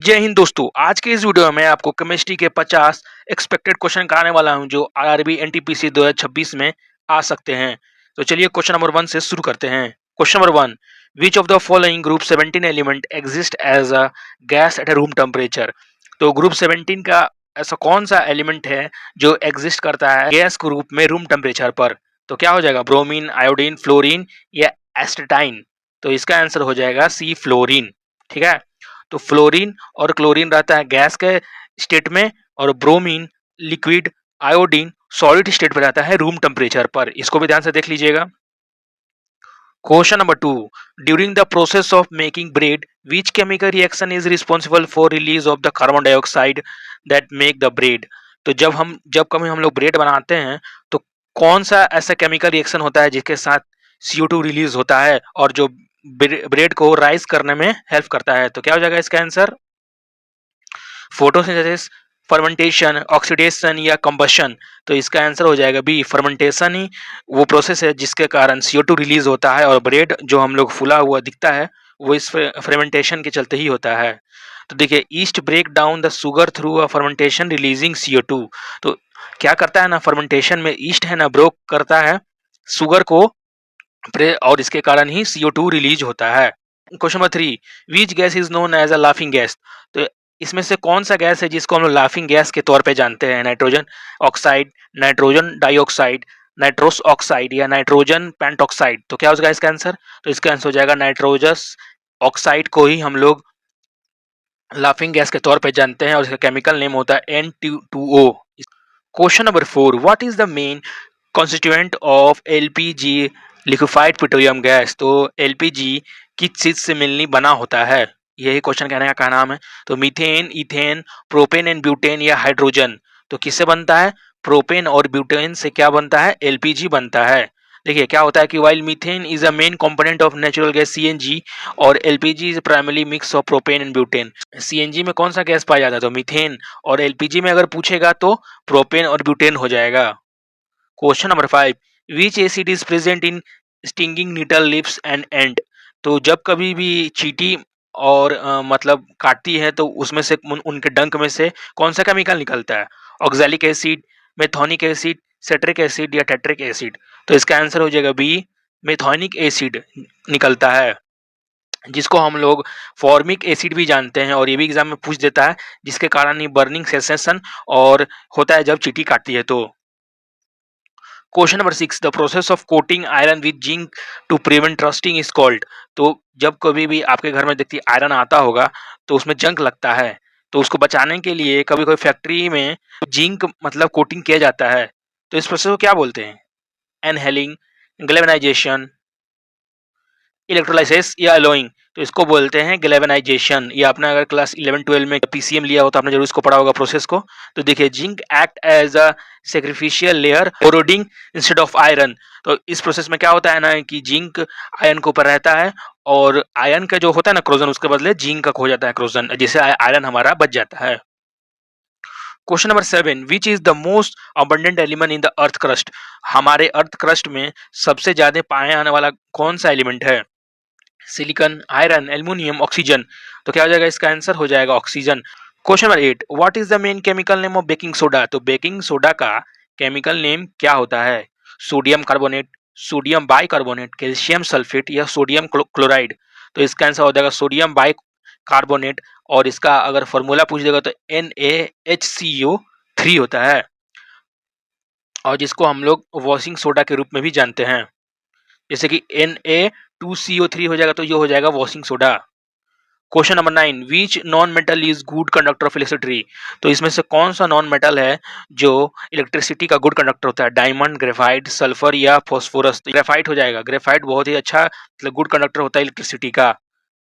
जय हिंद दोस्तों। आज के इस वीडियो में मैं आपको केमिस्ट्री के 50 एक्सपेक्टेड क्वेश्चन कराने वाला हूं जो आरआरबी एनटीपीसी 2026 में आ सकते हैं। तो चलिए क्वेश्चन नंबर 1 से शुरू करते हैं। Question number 1, which of the following group 17 element exist as a gas at a room temperature. तो ग्रुप 17 का ऐसा कौन सा एलिमेंट है जो एग्जिस्ट करता है गैस के रूप में रूम टेम्परेचर पर। तो क्या हो जाएगा, ब्रोमीन, आयोडीन, फ्लोरीन या एस्टेटाइन। तो इसका आंसर हो जाएगा सी, फ्लोरीन। ठीक है, तो फ्लोरीन और क्लोरीन रहता है गैस के स्टेट में, और bromine liquid, iodine solid state पर रहता है रूम टेम्परेचर पर। इसको भी ध्यान से देख लीजिएगा। Question number 2, during the process of making bread which chemical reaction is responsible for release of the carbon dioxide that make the bread. तो जब कभी हम लोग ब्रेड बनाते हैं तो कौन सा ऐसा केमिकल रिएक्शन होता है जिसके साथ CO2 रिलीज होता है और जो ब्रेड को राइस करने में हेल्प करता है। तो क्या हो जाएगा इसका आंसर, फोटोसिंथेसिस, फर्मेंटेशन, ऑक्सीडेशन या कंबशन। तो इसका आंसर हो जाएगा बी, फर्मेंटेशन ही वो प्रोसेस है जिसके कारण CO2 रिलीज होता है, और ब्रेड जो हम लोग फूला हुआ दिखता है वो इस फर्मेंटेशन के चलते ही होता है। तो देखिए, yeast break down the sugar through a fermentation releasing CO2। तो क्या करता है ना, फर्मेंटेशन में ईस्ट है ना ब्रोक करता है शुगर को, और इसके कारण ही CO2 रिलीज होता है। Question number 3, which gas is known as a laughing gas. तो इसमें से कौन सा गैस है जिसको हम लोग लाफिंग गैस के तौर पे जानते हैं। Nitrogen oxide, nitrogen dioxide, nitrous oxide या नाइट्रोजन पेंटॉक्साइड। तो क्या हो जाएगा इसका आंसर, तो इसका आंसर हो जाएगा नाइट्रोजस ऑक्साइड को ही हम लोग लाफिंग गैस के तौर पे जानते हैं, और इसका केमिकल नेम होता है N2O। Question number 4, what is the main constituent of LPG liquefied petroleum gas. तो LPG किस चीज से मिलनी बना होता है, यही क्वेश्चन कहने का क्या नाम है। तो methane, ethane, propane and butane या हाइड्रोजन। तो किससे बनता है, प्रोपेन और ब्यूटेन से क्या बनता है, LPG बनता है। देखिए क्या होता है कि while methane is a main component of natural gas CNG, और LPG is primary mix of propane and butane. CNG में कौन सा गैस पाया जाता है, तो मीथेन, और LPG में अगर पूछेगा तो प्रोपेन और ब्यूटेन हो जाएगा। Question number 5, which acid is present in stinging needle lips and and. तो जब कभी भी चींटी और मतलब काटती है तो उसमें से उनके डंक में से कौन सा केमिकल निकलता है, oxalic acid, methanoic acid, citric acid या टेट्रिक एसिड। तो इसका आंसर हो जाएगा बी, मेथोनिक एसिड निकलता है, जिसको हम लोग फॉर्मिक एसिड भी जानते हैं, और ये भी एग्जाम में पूछ देता है, जिसके कारण ये बर्निंग सेंसेशन और होता है जब चींटी काटती है। तो question number 6, the process of coating iron with zinc to prevent rusting is called. तो जब कभी भी आपके घर में देखिए आयरन आता होगा तो उसमें जंक लगता है, तो उसको बचाने के लिए कभी कोई फैक्ट्री में जिंक मतलब कोटिंग किया जाता है। तो इस प्रोसेस को क्या बोलते हैं, एनहेलिंग, गैल्वेनाइजेशन, इलेक्ट्रोलाइसिस या एलोइंग। तो इसको बोलते हैं गैल्वेनाइजेशन। ये आपने अगर क्लास 11-12 में PCM लिया हो तो आपने जरूर इसको पढ़ा होगा प्रोसेस को। तो देखिए, zinc act as a sacrificial layer corroding instead of iron. तो इस प्रोसेस में क्या होता है ना कि जिंक आयरन के ऊपर रहता है, और आयरन का जो होता है ना क्रोजन, उसके बदले जिंक का खो जाता है क्रोजन, जिससे आयरन हमारा बच जाता है। Question number 7, which is the most abundant element in the earth crust. हमारे अर्थ क्रस्ट में सबसे ज्यादा पाया जाने वाला कौन सा एलिमेंट है, सिलिकॉन, आयरन, एल्युमिनियम, ऑक्सीजन। तो क्या हो जाएगा इसका आंसर, हो जाएगा oxygen. Question number 8, what is the main chemical name of baking soda. तो बेकिंग सोडा का केमिकल नेम क्या होता है, sodium carbonate, sodium bicarbonate, calcium sulphate या सोडियम क्लोराइड। तो इसका आंसर हो जाएगा सोडियम बाइकार्बोनेट, और इसका अगर फॉर्मूला पूछ देगा तो NaHCO3 होता है, और जिसको हम लोग वॉशिंग सोडा के रूप में भी जानते हैं। जैसे कि Na2CO3 हो जाएगा तो ये हो जाएगा washing soda. Question number 9, which non metal is good conductor of electricity. तो इसमें से कौन सा नॉन मेटल है जो इलेक्ट्रिसिटी का गुड कंडक्टर होता है, डायमंड, ग्रेफाइट, सल्फर या फॉस्फोरस। तो ग्रेफाइट हो जाएगा, ग्रेफाइट बहुत ही अच्छा मतलब गुड कंडक्टर होता है इलेक्ट्रिसिटी का।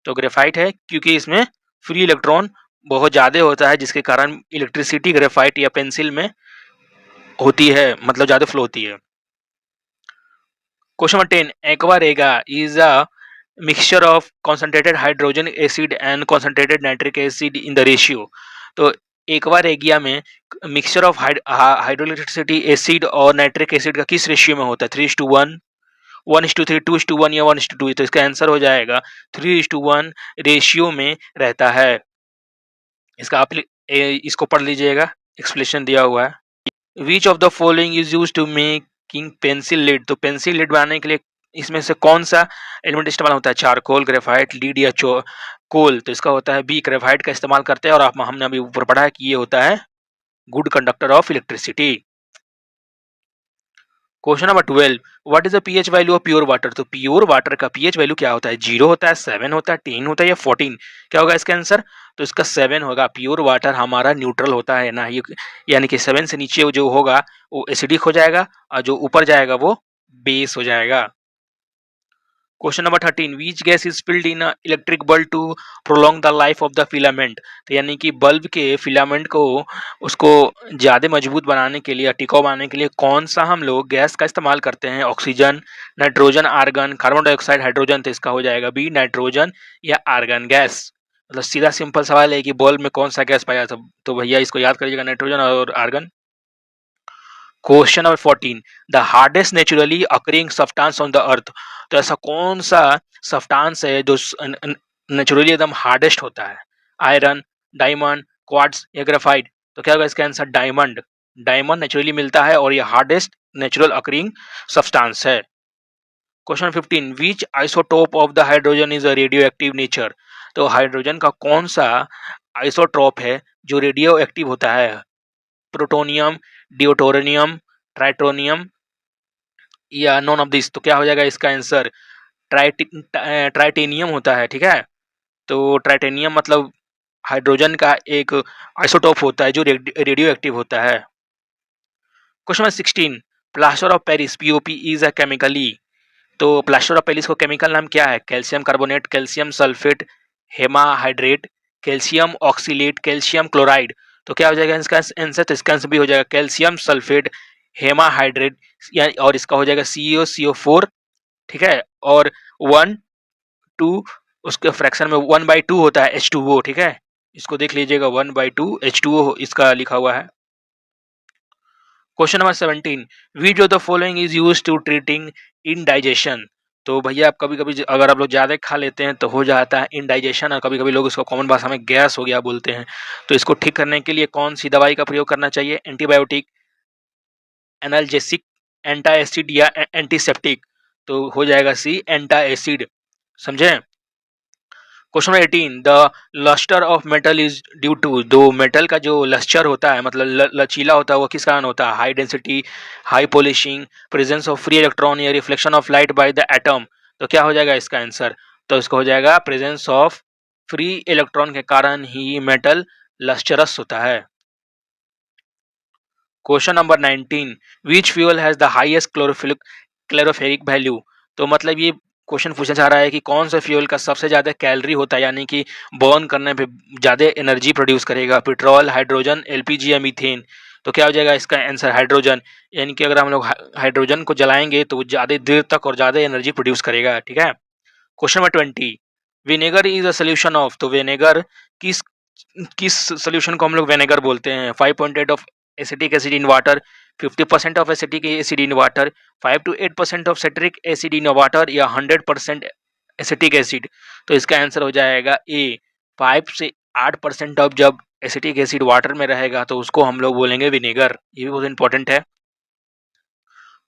तो ग्रेफाइट है, क्योंकि इसमें फ्री इलेक्ट्रॉन बहुत ज्यादा होता है, जिसके कारण इलेक्ट्रिसिटी ग्रेफाइट या पेंसिल में होती है, मतलब ज्यादा फ्लो होती है। Question number 10, aqua regia is a mixture of concentrated hydrogen acid and concentrated nitric acid in the ratio। तो एक्वा रेगिया में मिक्सचर ऑफ हाइड्रोइलेक्ट्रिसिटी एसिड और नाइट्रिक एसिड का किस रेशियो में होता है, 3:1, 1:3, 2:1 या 1:2। तो इसका आंसर हो जाएगा 3:1 रेशियो में रहता है। इसका आप इसको पढ़ लीजिएगा, एक्सप्लेनेशन दिया हुआ है। Which of the following is use to making pencil lead, तो पेंसिल लिड बनाने के लिए इसमें से कौन सा एलिमेंट इस्तेमाल होता है? चारकोल, ग्रेफाइट, लीड या कोल? तो इसका होता है बी, ग्रेफाइट का इस्तेमाल करते हैं, और हमने अभी ऊपर पढ़ा है कि ये होता है good conductor of electricity. Question number 12, what is the pH value of pure water? तो प्योर वाटर का पीएच वैल्यू क्या होता है? 0 होता है, 7 होता है, 10 होता है या 14? क्या होगा इसका आंसर? तो इसका 7 होगा। प्योर वाटर हमारा न्यूट्रल होता है ना, यानी कि 7 से नीचे जो होगा वो एसिडिक हो जाएगा, और जो ऊपर जाएगा वो बेस हो जाएगा। Question number 13, which gas is filled in electric bulb to prolong the life of the filament? तो यानी कि बल्ब के फिलामेंट को उसको ज़्यादा मजबूत बनाने के लिए, टिकाऊ बनाने के लिए कौन सा हम लोग गैस का इस्तेमाल करते हैं? Oxygen, nitrogen, argon, carbon dioxide, hydrogen? तो इसका हो जाएगा बी, नाइट्रोजन या आर्गन गैस। मतलब सीधा सिंपल सवाल है कि बल्ब में कौन सा गैस पाया जाता है? तो भैया इसको याद करिएगा, नाइट्रोजन और argon. Question number 14, the hardest naturally occurring substance on the earth? तो ऐसा कौन सा सब्सटेंस है जो नेचुरली एकदम हार्डेस्ट होता है? आयरन, डायमंड, क्वार्ट्ज या ग्रेफाइट? तो क्या होगा इसका आंसर? डायमंड। डायमंड नेचुरली मिलता है और ये हार्डेस्ट नेचुरल अकरिंग सब्सटेंस है। Question 15, which isotope of the hydrogen is a radio active nature? तो हाइड्रोजन का कौन सा आइसोटोप है जो रेडियो एक्टिव होता है? प्रोटोनियम, ड्यूटोरियम, ट्राइटोनियम या नॉन ऑफ दिस? तो क्या हो जाएगा इसका आंसर? ट्राइटेनियम होता है, ठीक है। तो ट्राइटेनियम मतलब हाइड्रोजन का एक आइसोटोप होता है जो रेडियो एक्टिव होता है। Question number 16, plaster of Paris POP is a chemically? तो प्लास्टर ऑफ पेरिस को केमिकल नाम क्या है? Calcium carbonate, calcium sulphate, hemihydrate, calcium oxalate, calcium chloride? तो क्या हो जाएगा इसका आंसर? तो इसका आंसर भी हो जाएगा कैल्शियम सल्फेट, हेमाहाइड्रेट, या और इसका हो जाएगा CO4, ठीक है। और 1 2 उसके फ्रैक्शन में 1/2 होता है H2O, ठीक है। इसको देख लीजिएगा, 1/2 H2O इसका लिखा हुआ है। Question number 17, which of the following is use to treating indigestion? तो भैया आप कभी कभी अगर आप लोग ज़्यादा खा लेते हैं तो हो जाता है इनडाइजेशन, और कभी कभी लोग इसको कॉमन भाषा में गैस हो गया बोलते हैं। तो इसको ठीक करने के लिए कौन सी दवाई का प्रयोग करना चाहिए? एंटीबायोटिक, एनाल्जेसिक, एंटा एसिड या एंटीसेप्टिक? तो हो जाएगा सी, एंटा एसिड। समझे? Question number 18, the lustre of metal is due to? दो मेटल का जो लस्टर होता है, मतलब लचीला होता है, वो किस कारण होता है? High density, high polishing, presence of free electron या reflection of light by the atom? तो क्या हो जाएगा इसका आंसर? तो इसका हो जाएगा प्रेजेंस ऑफ फ्री इलेक्ट्रॉन के कारण ही मेटल लस्टरस होता है। Question number 19, which fuel has the highest calorific value? तो मतलब ये क्वेश्चन पूछा जा रहा है कि कौन सा फ्यूल का सबसे ज़्यादा कैलोरी होता है, यानी कि बर्न करने पे ज़्यादा एनर्जी प्रोड्यूस करेगा? पेट्रोल, हाइड्रोजन, एलपीजी या मीथेन? तो क्या हो जाएगा इसका आंसर? हाइड्रोजन। यानी कि अगर हम लोग हाइड्रोजन को जलाएंगे तो वो ज़्यादा देर तक और ज़्यादा एनर्जी प्रोड्यूस करेगा, ठीक है। Question number 20, vinegar is a solution of? तो विनेगर किस किस सोल्यूशन को हम लोग विनेगर बोलते हैं? 5.8 of acetic acid in water, 50% of acetic acid in water, 5 to 8% of citric acid in water, या 100% एसिटिक एसिड? तो इसका आंसर हो जाएगा ए, 5 से 8% ऑफ जब एसिटिक एसिड वाटर में रहेगा तो उसको हम लोग बोलेंगे विनेगर। ये भी बहुत इंपॉर्टेंट है।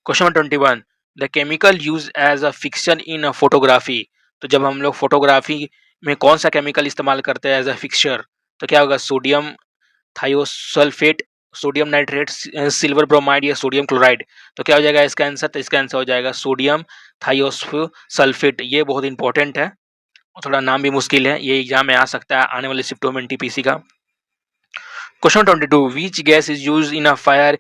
Question number 21, the chemical use as a fiction in a photography? तो जब हम लोग फोटोग्राफी में कौन सा केमिकल इस्तेमाल करते हैं एज अ फिक्सचर? तो क्या होगा? Sodium thiosulphate, sodium nitrate, silver bromide या सोडियम क्लोराइड? तो क्या हो जाएगा इसका आंसर? तो इसका आंसर हो जाएगा सोडियम थायोसल्फेट। ये बहुत इंपॉर्टेंट है, थोड़ा नाम भी मुश्किल है, ये एग्जाम में आ सकता है आने वाले शिफ्टों में एनटीपीसी का। Question 22, which gas is use in a fire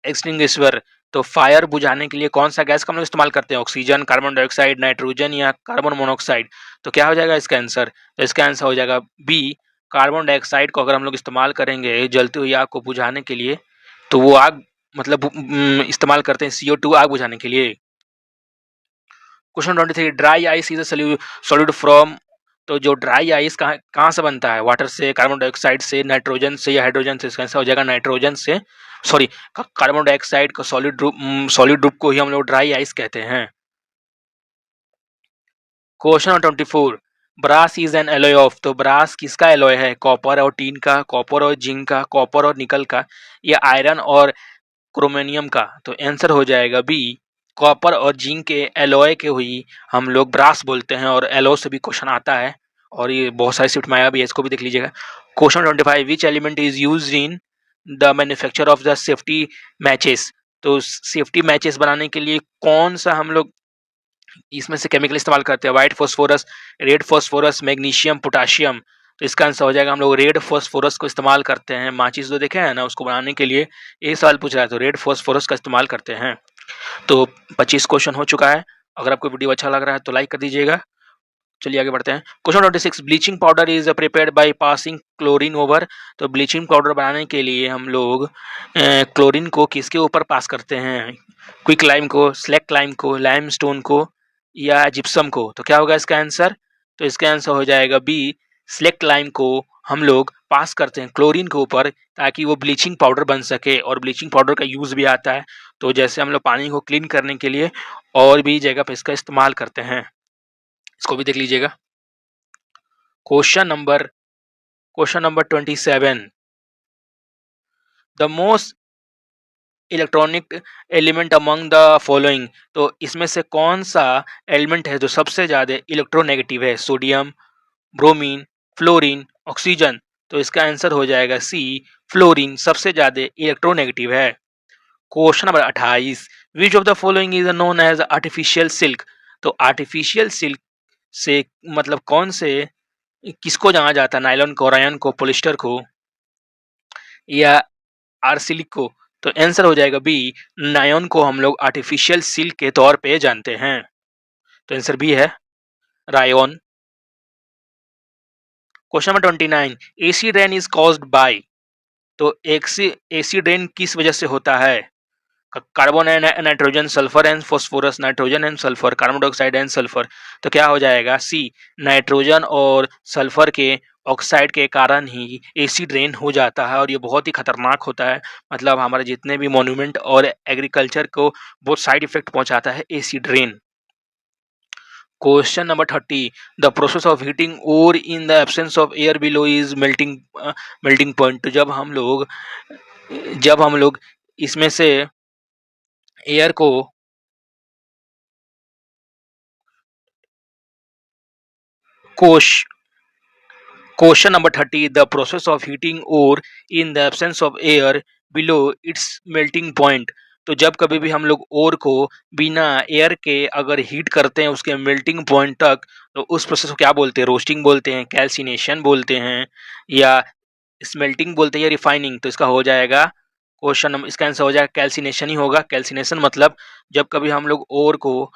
extinguisher? तो फायर बुझाने के लिए कौन सा गैस का हम लोग इस्तेमाल करते हैं? ऑक्सीजन, कार्बन डाइऑक्साइड, नाइट्रोजन या कार्बन मोनोऑक्साइड? तो क्या हो जाएगा इसका आंसर? तो इसका आंसर हो जाएगा बी, कार्बन डाइऑक्साइड को अगर हम लोग इस्तेमाल करेंगे जलती हुई आग को बुझाने के लिए, तो वो आग मतलब इस्तेमाल करते हैं CO2 आग बुझाने के लिए। Question 23, dry ice is a solid from? तो जो ड्राई आइस कहाँ कहाँ से बनता है? वाटर से, कार्बन डाइऑक्साइड से, नाइट्रोजन से या हाइड्रोजन से? इसका आंसर हो जाएगा नाइट्रोजन से। सॉरी, कार्बन डाइऑक्साइड का सॉलिड रूप को ही हम लोग ड्राई आइस कहते हैं। Question 24, brass is an alloy of, तो ब्रास किसका एलॉय है? कॉपर और टीन का, कॉपर और जिंक का, कॉपर और निकल का, या आयरन और क्रोमेनियम का? तो आंसर हो जाएगा बी, कॉपर और जिंक के एलॉय के हुई हम लोग ब्रास बोलते हैं, और एलॉय से भी क्वेश्चन आता है, और ये बहुत सारे शिफ्ट में आया भी है, इसको भी देख लीजिएगा। Question 25, which element is used in the manufacture of the safety matches? तो सेफ्टी मैचेस बनाने के लिए कौन सा हम लोग इसमें से केमिकल इस्तेमाल करते हैं? White phosphorus, red phosphorus, magnesium, potassium. तो इसका आंसर हो जाएगा हम लोग रेड फास्फोरस को इस्तेमाल करते हैं। माचिस जो देखे हैं ना, उसको बनाने के लिए ये सवाल पूछ रहा है, तो रेड फास्फोरस का इस्तेमाल करते हैं। तो 25 क्वेश्चन हो चुका है। अगर आपको वीडियो अच्छा लग रहा है तो लाइक कर दीजिएगा। चलिए आगे बढ़ते हैं। Question 26, bleaching powder is prepared by passing chlorine over. तो ब्लीचिंग पाउडर बनाने के लिए हम लोग क्लोरीन को किसके ऊपर पास करते हैं? क्विक लाइम को, स्लैक लाइम को, लाइमस्टोन को, या जिप्सम को? तो क्या होगा इसका आंसर? तो इसका आंसर हो जाएगा बी, स्लैक लाइम को हम लोग पास करते हैं क्लोरीन के ऊपर, ताकि वो ब्लीचिंग पाउडर बन सके। और ब्लीचिंग पाउडर का यूज भी आता है, तो जैसे हम लोग पानी को क्लीन करने के लिए और भी जगह पे इसका इस्तेमाल करते हैं। इसको भी देख लीजिएगा। Question number 27, the most electronic element among the following. तो इसमें से कौन सा एलिमेंट है जो सबसे ज्यादा इलेक्ट्रोनेगेटिव है? Sodium, bromine, fluorine, oxygen? तो इसका आंसर हो जाएगा सी, फ्लोरीन सबसे ज्यादा इलेक्ट्रोनेगेटिव है। Question number 28, which of the following is known as artificial silk. तो आर्टिफिशियल सिल्क से मतलब कौन से, किसको जाना जाता है? नायलॉन को, रायन को, पोलिस्टर को, या आर्सिलिक को? तो आंसर हो जाएगा बी, नायन को हम लोग आर्टिफिशियल सिल्क के तौर पे जानते हैं। तो आंसर बी है, Ryan. Question number 29, acid rain is caused by. तो एसिड रेन किस वजह से होता है? Carbon and nitrogen, sulphur and phosphorus, nitrogen and sulphur, carbon dioxide and sulphur? तो क्या हो जाएगा? सी, नाइट्रोजन और सल्फर के ऑक्साइड के कारण ही एसिड रेन हो जाता है, और ये बहुत ही खतरनाक होता है। मतलब हमारे जितने भी मॉन्यूमेंट और एग्रीकल्चर को बहुत साइड इफेक्ट पहुंचाता है acid rain. Question number 30, the process of heating और in the absence of air below is melting point. तो जब हम लोग इसमें से एयर को, question number 30, the process of heating और in the absence of air below its melting point. तो जब कभी भी हम लोग ओर को बिना एयर के अगर हीट करते हैं उसके मेल्टिंग पॉइंट तक, तो उस प्रोसेस को क्या बोलते हैं? रोस्टिंग बोलते हैं, कैल्सिनेशन बोलते हैं, या स्मेल्टिंग बोलते हैं, या रिफाइनिंग? तो इसका हो जाएगा इसका आंसर हो जाएगा कैल्सिनेशन ही होगा। कैल्सिनेशन मतलब जब कभी हम लोग ओर को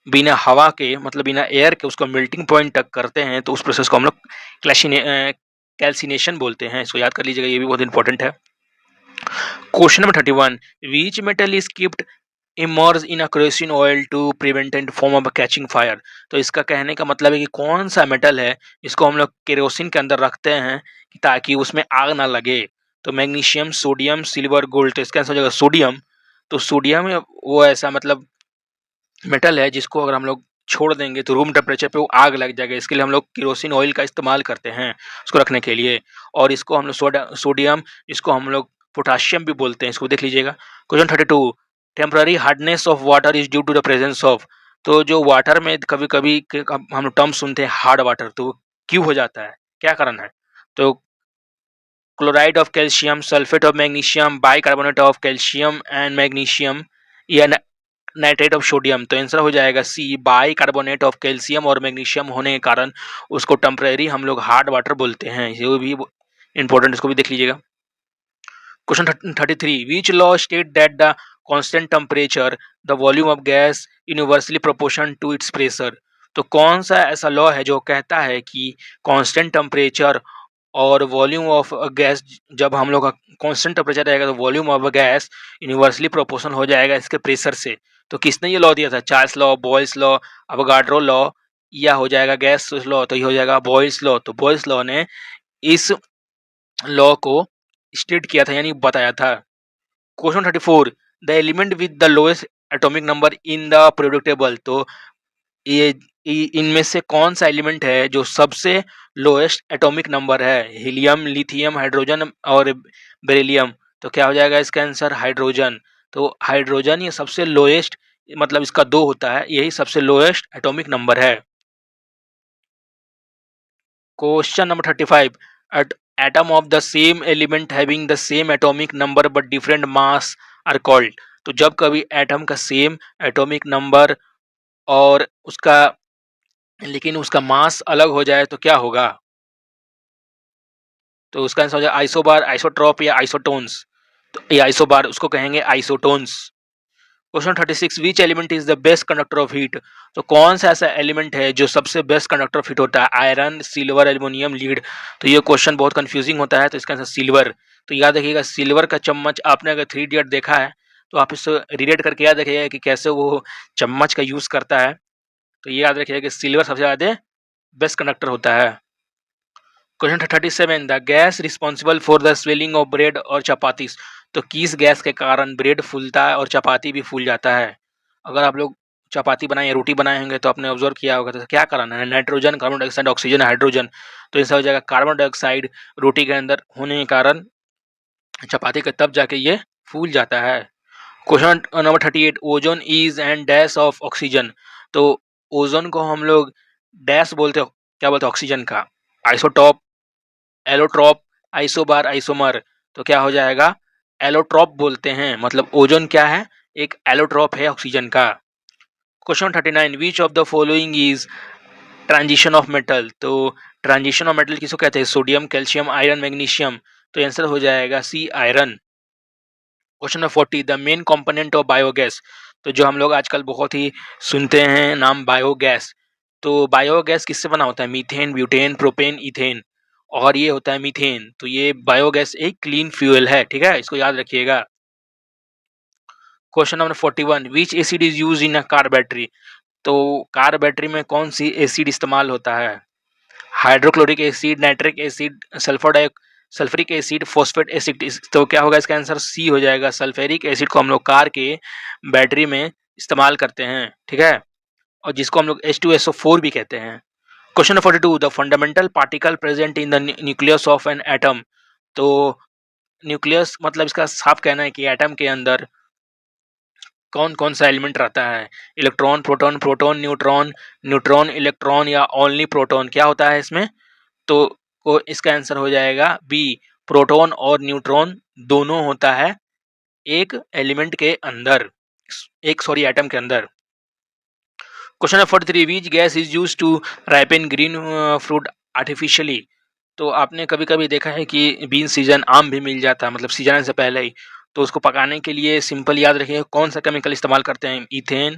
बिना हवा के, मतलब बिना एयर के उसको मेल्टिंग पॉइंट तक करते हैं, तो उस प्रोसेस को हम लोग कैल्सिनेशन बोलते हैं। इसको याद कर लीजिएगा, ये भी बहुत इंपॉर्टेंट है। Question number 31, which metal is keeped immerse in a kerosene oil to prevent and form of catching fire. तो इसका कहने का मतलब है कि कौन सा मेटल है इसको हम लोग केरोसिन के अंदर रखते हैं ताकि उसमें आग ना लगे? तो मैग्नीशियम, सोडियम, सिल्वर, गोल्ड? तो इसका आंसर हो जाएगा सोडियम। तो सोडियम वो ऐसा मतलब मेटल है जिसको अगर हम लोग छोड़ देंगे तो रूम टेम्परेचर पे वो आग लग जाएगा। इसके लिए हम लोग केरोसिन ऑयल का इस्तेमाल करते हैं उसको रखने के लिए। और इसको हम लोग सोडियम, इसको हम लोग पोटाशियम भी बोलते हैं। इसको देख लीजिएगा। Question 32, temporary hardness of water is due to the presence of. तो जो वाटर में कभी कभी हम लोग टर्म सुनते हैं हार्ड वाटर, तो क्यों हो जाता है, क्या कारण है? तो chloride of calcium, sulphate of magnesium, bicarbonate of calcium and magnesium, या नाइट्रेट ऑफ सोडियम? तो आंसर हो जाएगा सी, बाई कार्बोनेट ऑफ कैल्शियम और मैग्नीशियम होने के कारण उसको टेम्परेरी हम लोग हार्ड वाटर बोलते हैं। ये भी इंपॉर्टेंट, इसको भी देख लीजिएगा। Question 33, which law state that the constant temperature the volume of gas universally proportion to its pressure. तो कौन सा ऐसा लॉ है जो कहता है कि कांस्टेंट टेम्परेचर और वॉल्यूम ऑफ गैस, जब हम लोग का कांस्टेंट टेम्परेचर रहेगा तो volume of gas universally proportional हो जाएगा इसके प्रेशर से? तो किसने ये लॉ दिया था? Charles law, Boyle's law, Avogadro law, या हो जाएगा गैस लॉ? तो ये हो जाएगा बॉयल्स लॉ। तो बॉयल्स लॉ ने इस लॉ को स्टेट किया था, यानी बताया था। Question 34, the element with the lowest atomic number in the periodic table. तो ये इनमें से कौन सा एलिमेंट है जो सबसे लोएस्ट एटॉमिक नंबर है? हीलियम, लिथियम, हाइड्रोजन और बेरिलियम। तो क्या हो जाएगा इसका आंसर? हाइड्रोजन। तो हाइड्रोजन ये सबसे लोएस्ट, मतलब इसका 2 होता है, यही सबसे लोएस्ट एटॉमिक नंबर है। Question number 35, at atom of the same element having the same atomic number but different mass are called। तो जब कभी एटम का सेम एटॉमिक नंबर और उसका, लेकिन उसका मास अलग हो जाए तो क्या होगा? तो उसका आंसर हो जाएगा आइसोबार, आइसोट्रॉप या आइसोटोन्स। तो ये आइसोबार, उसको कहेंगे isotones. Question 36, which element is the best conductor of heat. तो कौन सा ऐसा एलिमेंट है जो सबसे बेस्ट कंडक्टर ऑफ हीट होता है? Iron, silver, aluminium, lead. तो ये क्वेश्चन बहुत कंफ्यूजिंग होता है, तो इसका आंसर सिल्वर। तो याद रखिएगा, सिल्वर का चम्मच, आपने अगर 3 इडियट देखा है तो आप इससे रिलेट करके याद रखिएगा कि कैसे वो चम्मच का यूज करता है। तो ये याद रखिएगा कि सिल्वर सबसे ज्यादा बेस्ट कंडक्टर होता है। Question 37, the gas responsible for the swelling of bread और चपातीस। तो किस गैस के कारण ब्रेड फूलता है और चपाती भी फूल जाता है? अगर आप लोग चपाती बनाए या रोटी बनाए होंगे तो आपने ऑब्जर्व किया होगा, तो क्या कारण है? Nitrogen, carbon dioxide, oxygen, hydrogen. तो इसका हो जाएगा कार्बन डाइऑक्साइड रोटी के अंदर होने के कारण चपाती के तब जाके ये फूल जाता है। Question number 38, ozone is and dash of oxygen. तो ओजोन को हम लोग डैश बोलते हो, क्या बोलते हैं? ऑक्सीजन का। Isotope, allotrope, isobar, isomer. तो क्या हो जाएगा? एलोट्रॉप बोलते हैं, मतलब ओजोन क्या है? एक एलोट्रॉप है ऑक्सीजन का। Question 39, which of the following is transition of metal. तो ट्रांजिशन ऑफ मेटल किसको कहते हैं? Sodium, calcium, iron, magnesium. तो आंसर हो जाएगा C, iron. Question number 40, the main component of biogas. तो जो हम लोग आजकल बहुत ही सुनते हैं नाम बायोगैस, तो बायोगैस किससे बना होता है? मीथेन, ब्यूटेन, प्रोपेन, इथेन, और ये होता है मीथेन। तो ये बायोगैस एक क्लीन फ्यूल है, ठीक है, इसको याद रखिएगा। Question number 41, which acid is use in a car battery. तो कार बैटरी में कौन सी एसिड इस्तेमाल होता है? Hydrochloric acid, nitric acid, sulphuric acid, phosphate acid. तो क्या होगा इसका आंसर? सी हो जाएगा। सल्फ्यूरिक एसिड को हम लोग कार के बैटरी में इस्तेमाल करते हैं, ठीक है, और जिसको हम लोग H2SO4 भी कहते हैं। Question 42, the fundamental particle present in the nucleus of an atom. तो न्यूक्लियस मतलब इसका साफ कहना है कि एटम के अंदर कौन कौन सा एलिमेंट रहता है? Electron, proton, proton, neutron, neutron, electron या ओनली प्रोटॉन, क्या होता है इसमें? तो इसका आंसर हो जाएगा बी, प्रोटॉन और न्यूट्रॉन दोनों होता है एक एलिमेंट के अंदर, एक सॉरी एटम के अंदर। Question number 43, which gas is used to ripen green fruit artificially. तो आपने कभी कभी देखा है कि बीन सीजन आम भी मिल जाता है, मतलब सीजन से पहले ही, तो उसको पकाने के लिए सिंपल याद रखिए कौन सा केमिकल इस्तेमाल करते हैं? Ethane,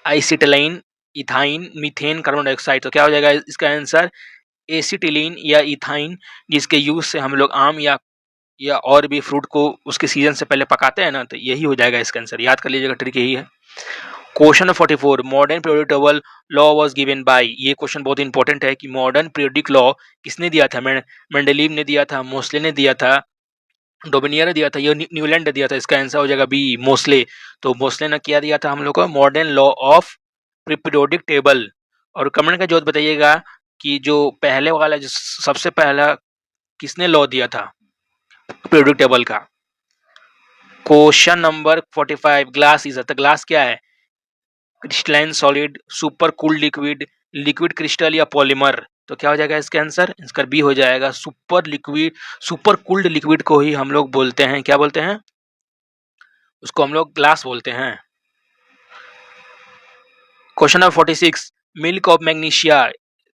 acetylene, ethyne, methane, carbon dioxide. तो क्या हो जाएगा इसका आंसर? एसिटिलीन या इथाइन, जिसके यूज से हम लोग आम या और भी फ्रूट को उसके सीजन से पहले पकाते हैं ना, तो यही हो जाएगा इसका आंसर। याद कर लीजिएगा, ट्रिक यही है। Question 44, modern periodic table law was given by. ये क्वेश्चन बहुत इंपॉर्टेंट है कि मॉडर्न पीरियोडिक लॉ किसने दिया था? मेंडलीव ने दिया था, मोस्ले ने दिया था, डोमिनियर ने दिया था, ये न्यूलैंड ने दिया था। इसका आंसर हो जाएगा बी, मोस्ले। तो मोस्ले ने क्या दिया था हम लोग को? Modern law of periodic table. और कमेंट का जवाब बताइएगा कि जो पहले वाला, जो सबसे पहला किसने लॉ दिया था पीरियोडिक टेबल का? क्वेश्चन नंबर 45, ग्लास इज, तो ग्लास क्या है? Crystalline solid, super cooled liquid, liquid crystal या पॉलीमर। तो क्या हो जाएगा इसका आंसर? इसका बी हो जाएगा, super liquid. Super cooled liquid को ही हम लोग बोलते हैं, क्या बोलते हैं? उसको हम लोग ग्लास बोलते हैं। Question number 46, milk of magnesia.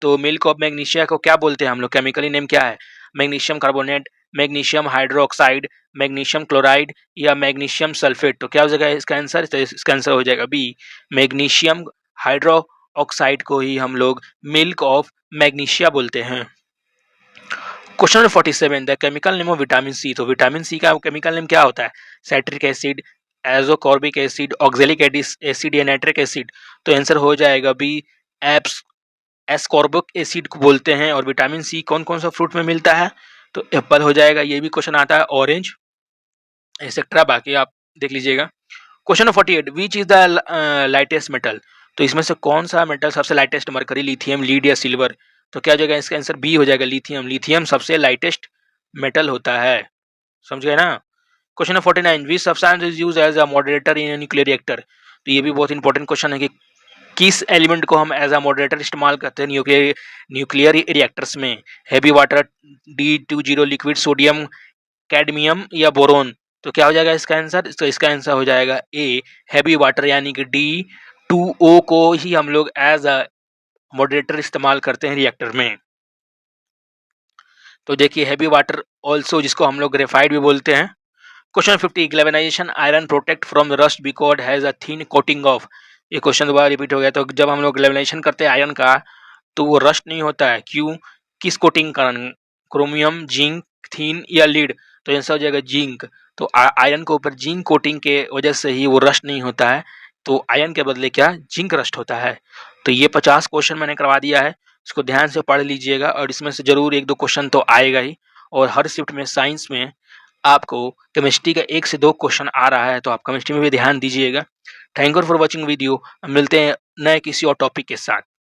तो मिल्क ऑफ मैग्नीशिया को क्या बोलते हैं हम लोग? केमिकली नेम क्या है? Magnesium carbonate, magnesium hydroxide, magnesium chloride या मैग्नीशियम सल्फेट। तो क्या हो जाएगा इसका आंसर? तो इसका आंसर हो जाएगा बी, मैग्नीशियम हाइड्रो ऑक्साइड को ही हम लोग मिल्क ऑफ मैग्नीशिया बोलते हैं। Question number 47, the chemical name of vitamin C. तो विटामिन सी का केमिकल नेम क्या होता है? Citric acid, ascorbic acid, oxalic acid या नाइट्रिक एसिड। तो आंसर हो जाएगा बी, एप्स एस्कॉर्बिक एसिड को बोलते हैं। और विटामिन सी कौन कौन सा फ्रूट में मिलता है? तो एप्पल हो जाएगा, ये भी क्वेश्चन आता है, ऑरेंज एक्सेट्रा, बाकी आप देख लीजिएगा। Question number 48, which is the lightest metal. तो इसमें से कौन-सा मेटल सबसे लाइटेस्ट? मरकरी, लिथियम, लीड या सिल्वर? तो क्या हो जाएगा इसका आंसर? बी हो जाएगा लिथियम। लिथियम सबसे लाइटेस्ट मेटल होता है। समझ गए ना? Question number 49, which substance is used as a moderator in a nuclear reactor? तो ये भी बहुत इंपॉर्टेंट क्वेश्चन है कि किस एलिमेंट को हम एज अ मॉडरेटर इस्तेमाल करते हैं न्यूक्लियर न्यूक्लियर रिएक्टर्स में? Heavy water, D20 liquid, sodium, cadmium या बोरोन? तो क्या हो जाएगा इसका आंसर? तो इसका आंसर हो जाएगा ए, हैवी वाटर, यानी कि D2O को ही हम लोग एज अ मॉडरेटर इस्तेमाल करते हैं रिएक्टर में। तो देखिए हैवी वाटर ऑल्सो जिसको हम लोग ग्रेफाइट भी बोलते हैं। Question 50, galvanisation iron protect from rust because has a thin coating of? ये क्वेश्चन दोबारा रिपीट हो गया। तो जब हम लोग ग्लेवेनाइजेशन करते हैं आयरन का तो वो रस्ट नहीं होता है। क्यों? किस कोटिंग कारण? क्रोमियम, जिंक, थिन या लीड? तो आंसर हो जाएगा जिंक। तो आयरन के ऊपर जिंक कोटिंग के वजह से ही वो रस्ट नहीं होता है। तो आयरन के बदले क्या? जिंक रस्ट होता है। तो ये 50 क्वेश्चन मैंने करवा दिया है। इसको ध्यान से पढ़ लीजिएगा और इसमें से जरूर 1-2 क्वेश्चन तो आएगा ही। और हर शिफ्ट में साइंस में आपको केमिस्ट्री का 1 से 2 क्वेश्चन आ रहा है, तो आप केमिस्ट्री में भी ध्यान दीजिएगा। Thank you for watching video. मिलते हैं नए किसी और टॉपिक के साथ।